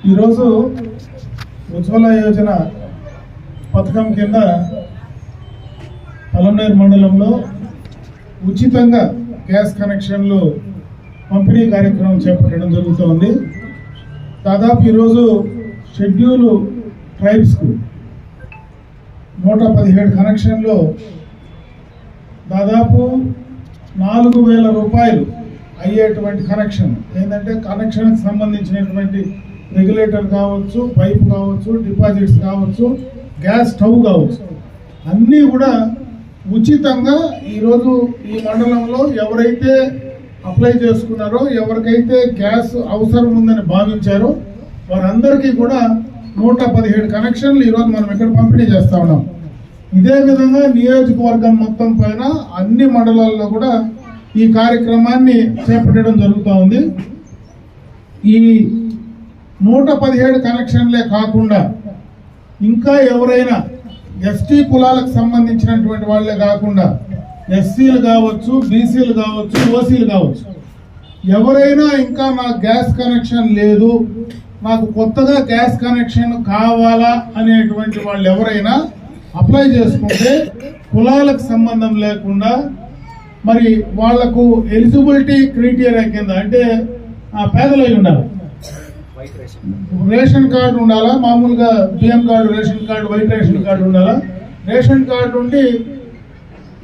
ఈరోజు ఉజ్వల యోజన పథకం కింద పలమనేరు మండలంలో ఉచితంగా గ్యాస్ కనెక్షన్లు పంపిణీ కార్యక్రమం చేపట్టడం జరుగుతోంది. దాదాపు ఈరోజు షెడ్యూల్ ట్రైబ్స్కు 117 కనెక్షన్లు దాదాపు 4,000 రూపాయలు అయ్యేటువంటి కనెక్షన్. ఏంటంటే కనెక్షన్కి సంబంధించినటువంటి రెగ్యులేటర్ కావచ్చు, పైపు కావచ్చు, డిపాజిట్స్ కావచ్చు, గ్యాస్ స్టవ్ కావచ్చు, అన్నీ కూడా ఉచితంగా ఈరోజు ఈ మండలంలో ఎవరైతే అప్లై చేసుకున్నారో, ఎవరికైతే గ్యాస్ అవసరం ఉందని భావించారో వారందరికీ కూడా 117 కనెక్షన్లు ఈరోజు మనం ఇక్కడ పంపిణీ చేస్తా ఉన్నాం. ఇదే విధంగా నియోజకవర్గం మొత్తం పైన అన్ని మండలాల్లో కూడా ఈ కార్యక్రమాన్ని చేపట్టడం జరుగుతూ ఉంది. ఈ 117 కనెక్షన్లే కాకుండా ఇంకా ఎవరైనా ఎస్టీ కులాలకు సంబంధించినటువంటి వాళ్ళే కాకుండా ఎస్సీలు కావచ్చు, బీసీలు కావచ్చు, ఓసీలు కావచ్చు, ఎవరైనా ఇంకా నాకు గ్యాస్ కనెక్షన్ లేదు, నాకు కొత్తగా గ్యాస్ కనెక్షన్ కావాలా అనేటువంటి వాళ్ళు ఎవరైనా అప్లై చేసుకుంటే కులాలకు సంబంధం లేకుండా మరి వాళ్లకు ఎలిజిబిలిటీ క్రైటీరియా కింద, అంటే పేదలై ఉండాలి, రేషన్ కార్డు ఉండాలా, మామూలుగా బియ్యం card, ration card, white ration card ఉండాలా. రేషన్ కార్డు ఉండి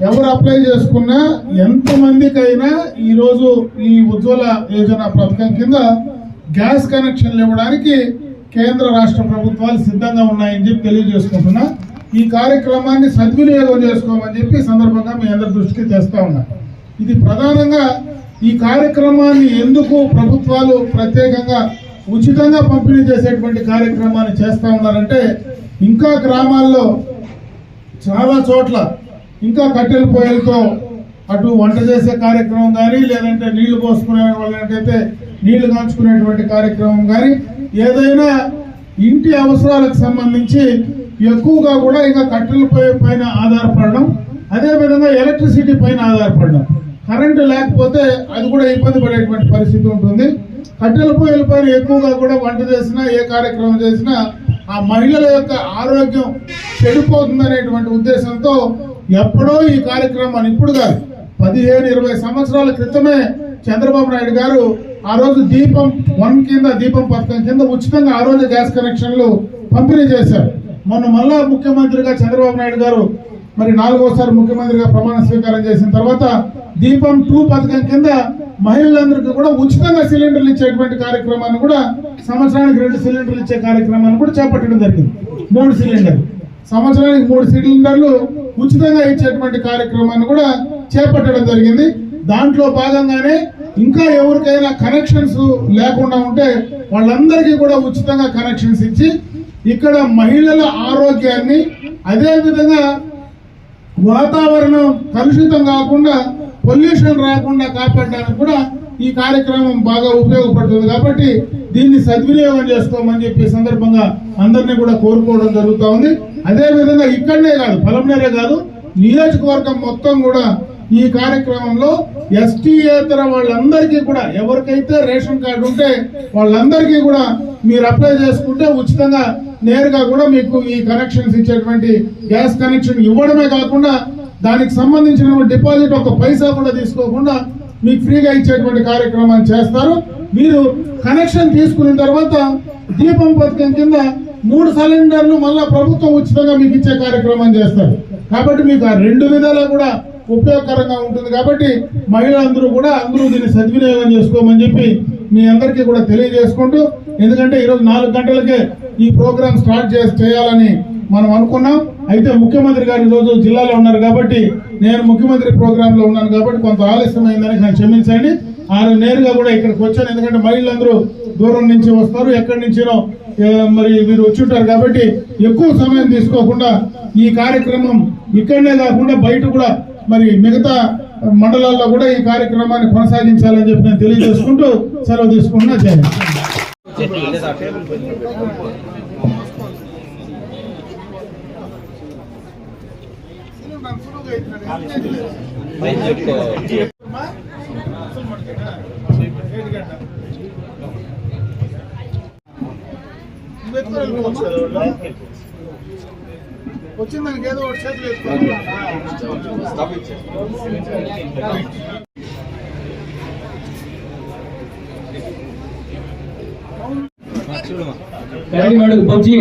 ఎవరు అప్లై చేసుకున్నా ఎంతమందికైనా ఈరోజు ఈ ఉజ్వల యోజన పథకం కింద గ్యాస్ కనెక్షన్లు ఇవ్వడానికి కేంద్ర రాష్ట్ర ప్రభుత్వాలు సిద్ధంగా ఉన్నాయని చెప్పి తెలియజేసుకుంటున్నా. ఈ కార్యక్రమాన్ని సద్వినియోగం చేసుకోమని చెప్పి సందర్భంగా మీ అందరి దృష్టికి తెస్తా ఉన్నా. ఇది ప్రధానంగా ఈ కార్యక్రమాన్ని ఎందుకు ప్రభుత్వాలు ప్రత్యేకంగా ఉచితంగా పంపిణీ చేసేటువంటి కార్యక్రమాన్ని చేస్తా ఉన్నారంటే, ఇంకా గ్రామాల్లో చాలా చోట్ల ఇంకా కట్టెల పొయ్యలతో అటు వంట చేసే కార్యక్రమం కానీ, లేదంటే నీళ్లు పోసుకునే వాళ్ళకైతే నీళ్లు కాంచుకునేటువంటి కార్యక్రమం కానీ, ఏదైనా ఇంటి అవసరాలకు సంబంధించి ఎక్కువగా కూడా ఇంకా కట్టెల పొయ్యి పైన ఆధారపడడం, అదేవిధంగా ఎలక్ట్రిసిటీ పైన ఆధారపడడం. కరెంటు లేకపోతే అది కూడా ఇబ్బంది పడేటువంటి పరిస్థితి ఉంటుంది. కట్టెల పొయ్యిల పైన ఎక్కువగా కూడా వంట చేసినా, ఏ కార్యక్రమం చేసినా ఆ మహిళల యొక్క ఆరోగ్యం చెడిపోతుందనేటువంటి ఉద్దేశంతో ఎప్పుడో ఈ కార్యక్రమాన్ని, ఇప్పుడు కాదు 15-20 సంవత్సరాల క్రితమే చంద్రబాబు నాయుడు గారు ఆ రోజు దీపం 1 కింద, దీపం పథకం కింద ఉచితంగా ఆ రోజు గ్యాస్ కనెక్షన్లు పంపిణీ చేశారు. మొన్న మళ్ళా ముఖ్యమంత్రిగా చంద్రబాబు నాయుడు గారు మరి 4వసారి ముఖ్యమంత్రిగా ప్రమాణ స్వీకారం చేసిన తర్వాత దీపం 2 పథకం కింద మహిళలందరికీ కూడా ఉచితంగా సిలిండర్లు ఇచ్చేటువంటి కార్యక్రమాన్ని కూడా, సంవత్సరానికి 2 సిలిండర్లు ఇచ్చే కార్యక్రమాన్ని కూడా చేపట్టడం జరిగింది. 3 సిలిండర్లు, సంవత్సరానికి 3 సిలిండర్లు ఉచితంగా ఇచ్చేటువంటి కార్యక్రమాన్ని కూడా చేపట్టడం జరిగింది. దాంట్లో భాగంగానే ఇంకా ఎవరికైనా కనెక్షన్స్ లేకుండా ఉంటే వాళ్ళందరికీ కూడా ఉచితంగా కనెక్షన్స్ ఇచ్చి ఇక్కడ మహిళల ఆరోగ్యాన్ని, అదేవిధంగా వాతావరణం కలుషితం కాకుండా, పొల్యూషన్ రాకుండా కాపాడడానికి కూడా ఈ కార్యక్రమం బాగా ఉపయోగపడుతుంది. కాబట్టి దీన్ని సద్వినియోగం చేసుకోమని చెప్పి సందర్భంగా అందరినీ కూడా కోరుకోవడం జరుగుతూ ఉంది. అదేవిధంగా ఇక్కడనే కాదు, పలమనేరే కాదు, నియోజకవర్గం మొత్తం కూడా ఈ కార్యక్రమంలో ఎస్టీయేతర వాళ్ళందరికీ కూడా, ఎవరికైతే రేషన్ కార్డు ఉంటే వాళ్ళందరికీ కూడా మీరు అప్లై చేసుకుంటే ఉచితంగా నేరుగా కూడా మీకు ఈ కనెక్షన్స్ ఇచ్చేటువంటి గ్యాస్ కనెక్షన్ ఇవ్వడమే కాకుండా దానికి సంబంధించిన డిపాజిట్ 1 పైసా కూడా తీసుకోకుండా మీకు ఫ్రీగా ఇచ్చేటువంటి కార్యక్రమాన్ని చేస్తారు. మీరు కనెక్షన్ తీసుకున్న తర్వాత దీపం పథకం కింద 3 సిలిండర్లు మళ్ళా ప్రభుత్వం ఉచితంగా మీకు ఇచ్చే కార్యక్రమం చేస్తారు. కాబట్టి మీకు ఆ 2 విధాలా కూడా ఉపయోగకరంగా ఉంటుంది. కాబట్టి మహిళలందరూ కూడా దీన్ని సద్వినియోగం చేసుకోమని చెప్పి మీ అందరికీ కూడా తెలియజేసుకుంటూ, ఎందుకంటే ఈరోజు 4 గంటలకే ఈ ప్రోగ్రామ్ స్టార్ట్ చేయాలని మనం అనుకున్నాం. అయితే ముఖ్యమంత్రి గారు ఈరోజు జిల్లాలో ఉన్నారు కాబట్టి, నేను ముఖ్యమంత్రి ప్రోగ్రామ్ లో ఉన్నాను కాబట్టి కొంత ఆలస్యం అయిందని నాకు క్షమించండి. నేరుగా కూడా ఇక్కడికి వచ్చాను, ఎందుకంటే మహిళలందరూ దూరం నుంచి వస్తారు, ఎక్కడి నుంచినో మరి మీరు వచ్చి ఉంటారు. కాబట్టి ఎక్కువ సమయం తీసుకోకుండా ఈ కార్యక్రమం ఇక్కడనే కాకుండా బయట కూడా మరి మిగతా మండలాల్లో కూడా ఈ కార్యక్రమాన్ని కొనసాగించాలని చెప్పి నేను తెలియజేసుకుంటూ సెలవు తీసుకుంటున్నా. చేయండి. పెట్టుకొని వెళ్ళిపోవచ్చు కదా వాళ్ళు. వచ్చిన దానికి ఏదో ఒకటి చేతులు వేసుకోవాలి. పబ్జీ